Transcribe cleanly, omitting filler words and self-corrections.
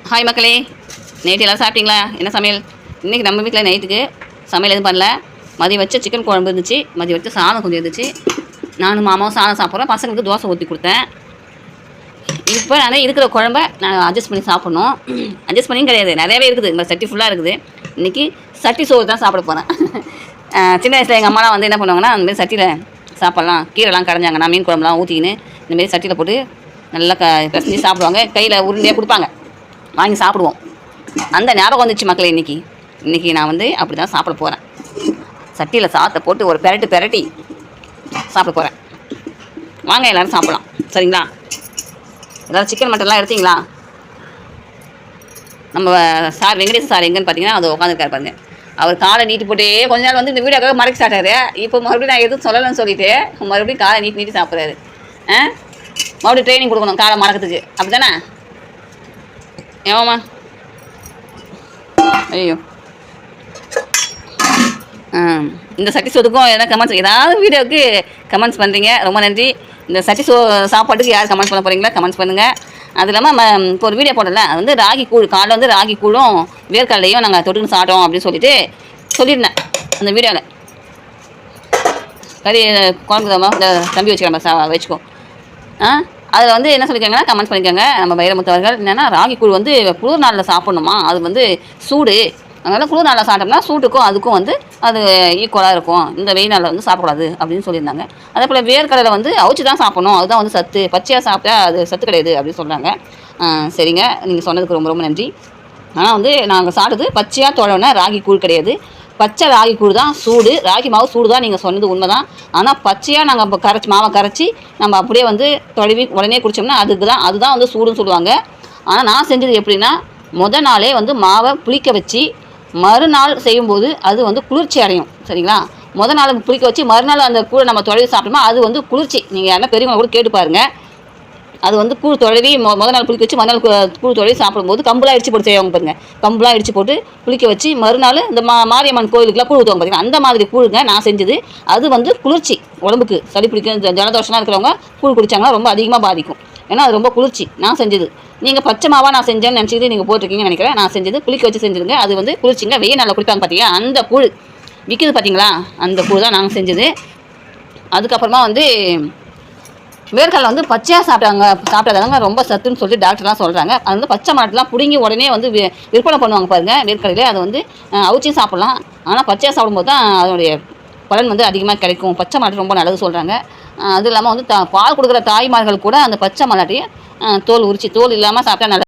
Hi மக்களே, night எல்லாம் சாப்பிட்டீங்களா? என்ன சமையல்? இன்றைக்கி நம்ம வீட்டில் நைட்டுக்கு சமையல் எதுவும் பண்ணல. மதியம் வச்ச சிக்கன் குழம்பு இருந்துச்சு, மதியம் வச்ச சாதம் கொஞ்சம் இருந்துச்சு. நானும் மாமாவும் சாதம் சாப்பிட்றோம். பசங்களுக்கு தோசை ஊற்றி கொடுத்தேன். இப்போ நான் இருக்கிற குழம்ப நான் அட்ஜஸ்ட் பண்ணி சாப்பிட்ணும். அட்ஜஸ்ட் பண்ணியும் கிடையாது, நிறையவே இருக்குது. இந்த சட்டி ஃபுல்லாக இருக்குது. இன்றைக்கி சட்டி சோறு தான் சாப்பிட போகிறேன். சின்ன வயசில் எங்கள் அம்மாலாம் வந்து என்ன பண்ணுவாங்கன்னா, அந்தமாரி சட்டியில் சாப்பிட்லாம், கீரைலாம் கடைஞ்சாங்கன்னா மீன் குழம்புலாம் ஊற்றிக்கின்னு இந்தமாரி சட்டியில் போட்டு நல்லா பிசைஞ்சு சாப்பிடுவாங்க. கையில் உருண்டையாக கொடுப்பாங்க, வாங்கி சாப்பிடுவோம். அந்த ஞாபகம் வந்துச்சு மக்களே. இன்றைக்கி நான் வந்து அப்படி தான் சாப்பிட போகிறேன். சட்டியில் சாதத்தை போட்டு ஒரு பெரட்டி சாப்பிட போகிறேன். வாங்க எல்லோரும் சாப்பிட்லாம், சரிங்களா? எல்லோரும் சிக்கன் மட்டன்லாம் எடுத்தீங்களா? நம்ம சார் வெங்கடேஷ் சார் எங்கன்னு பார்த்தீங்கன்னா அது உட்காந்துருக்காரு பாருங்க. அவர் காலை நீட்டி போட்டே கொஞ்ச நாள் வந்து இந்த வீடியோக்காக மறைக்க சாட்டாரு. இப்போ மறுபடியும் நான் எதுவும் சொல்லலைன்னு சொல்லிவிட்டு மறுபடியும் காலை நீட்டி சாப்பிட்றாரு. மறுபடியும் ட்ரைனிங் கொடுக்கணும் காலை மறக்கிறதுக்கு, அப்படி தானே? ஏமாம்மா, ஐயோ. இந்த சட்டி சோத்துக்கும் எதாவது கமெண்ட்ஸ், ஏதாவது வீடியோவுக்கு கமெண்ட்ஸ் பண்ணுறீங்க, ரொம்ப நன்றி. இந்த சட்டி சாப்பாட்டுக்கு யார் கமெண்ட்ஸ் பண்ண போகிறீங்களா? கமெண்ட்ஸ் பண்ணுங்கள். அது இல்லாமல் இப்போ ஒரு வீடியோ போடல, அது வந்து ராகி கூழ், காலைல வந்து ராகி கூழும் வேர்க்கடலையும் நாங்கள் தொட்டுன்னு சாப்பிட்டோம் அப்படின்னு சொல்லியிருந்தேன் அந்த வீடியோவில். கறி குழம்பு இந்த தம்பி வச்சுக்கிறேன், வச்சுக்கோ. அதில் வந்து என்ன சொல்லியிருக்காங்கன்னா கமெண்ட்ஸ் பண்ணியிருக்காங்க நம்ம வைரமுத்தவர்கள். என்னென்னா ராகி கூழ் வந்து குளிர் நாளில் சாப்பிட்ணுமா, அது வந்து சூடு, அதனால் குளிர் நாளில் சாப்பிட்டோம்னா சூட்டுக்கும் அதுக்கும் வந்து அது ஈக்குவலாக இருக்கும், இந்த வெயில் நாளில் வந்து சாப்பிடக்கூடாது அப்படின்னு சொல்லியிருந்தாங்க. அதே போல் வேர்க்கடலை வந்து அவிச்சு தான் சாப்பிடணும், அதுதான் வந்து சத்து, பச்சையாக சாப்பிட்டா அது சத்து கிடையாது அப்படின்னு சொல்கிறாங்க. சரிங்க, நீங்கள் சொன்னதுக்கு ரொம்ப ரொம்ப நன்றி. ஆனால் வந்து நாங்கள் சாப்பிட்டது பச்சையாக தோழனா ராகி கூழ் கிடையாது. பச்சை ராகி கூழ் தான் சூடு, ராகி மாவு சூடு தான், நீங்கள் சொன்னது உண்மை தான். ஆனால் பச்சையாக நாங்கள் இப்போ மாவை கரைச்சி நம்ம அப்படியே வந்து தொலைவி உடனே குடித்தோம்னா அதுதான் வந்து சூடுன்னு சொல்லுவாங்க. ஆனால் நான் செஞ்சது எப்படின்னா, முதல் நாளே வந்து மாவை புளிக்க வச்சு மறுநாள் செய்யும்போது அது வந்து குளிர்ச்சி அடையும், சரிங்களா? முதல் நாள் புளிக்க வச்சு மறுநாள் அந்த கூழை நம்ம தொலைவி சாப்பிட்டோம்னா அது வந்து குளிர்ச்சி. நீங்கள் யாருன்னா பெரியவங்க கூட கேட்டு பாருங்கள். அது வந்து கூழ் தொழவி முதல் நாள் புளிக்க வச்சு மறுநாள் கூழ் தொழவி சாப்பிடும்போது கம்புலாம் இடிச்சு போட்டு செய்வாங்க பாருங்க. கம்புலாம் இடிச்சு போட்டு புளிக்க வச்சு மறுநாள் இந்த மாரியம்மன் கோயிலுக்குலாம் கூழ் ஊற்றுவாங்க பார்த்தீங்கன்னா, அந்த மாதிரி கூழுங்க நான் செஞ்சது. அது வந்து குளிர்ச்சி, உடம்புக்கு சளி பிடிக்கும், ஜலதோஷம்லாம் இருக்கிறவங்க கூழ் குடித்தாங்கன்னா ரொம்ப அதிகமாக பாதிக்கும். ஏன்னா அது ரொம்ப குளிர்ச்சி நான் செஞ்சது. நீங்கள் பச்சை மாவாக நான் செஞ்சேன்னு நினச்சிட்டு நீங்கள் போட்டிருக்கீங்கன்னு நினைக்கிறேன். நான் செஞ்சது புளிக்க வச்சு செஞ்சுருங்க. அது வந்து குளிர்ச்சிங்க, வெயில் நல்லா குடிப்பாங்க பார்த்தீங்களா, அந்த கூழ் விற்கிது பார்த்தீங்களா, அந்த கூழ் தான் நாங்கள் செஞ்சது. அதுக்கப்புறமா வந்து வேர்க்கடலை வந்து பச்சையாக சாப்பிட்டாதாங்க ரொம்ப சத்துன்னு சொல்லி டாக்டர்லாம் சொல்கிறாங்க. அது வந்து பச்சை மாட்டெலாம் பிடுங்கி உடனே வந்து விற்பனை பண்ணுவாங்க பாருங்கள் வேர்க்கடலையில். அதை வந்து அவிச்சியும் சாப்பிட்லாம், ஆனால் பச்சையாக சாப்பிடும்போது தான் அதனுடைய பலன் வந்து அதிகமாக கிடைக்கும். பச்சை மாட்டு ரொம்ப நல்லது சொல்கிறாங்க. அது இல்லாமல் வந்து பால் கொடுக்குற தாய்மார்கள் கூட அந்த பச்சை மல்லாட்டையை தோல் உரித்து, தோல் இல்லாமல் சாப்பிட்டா நல்லது.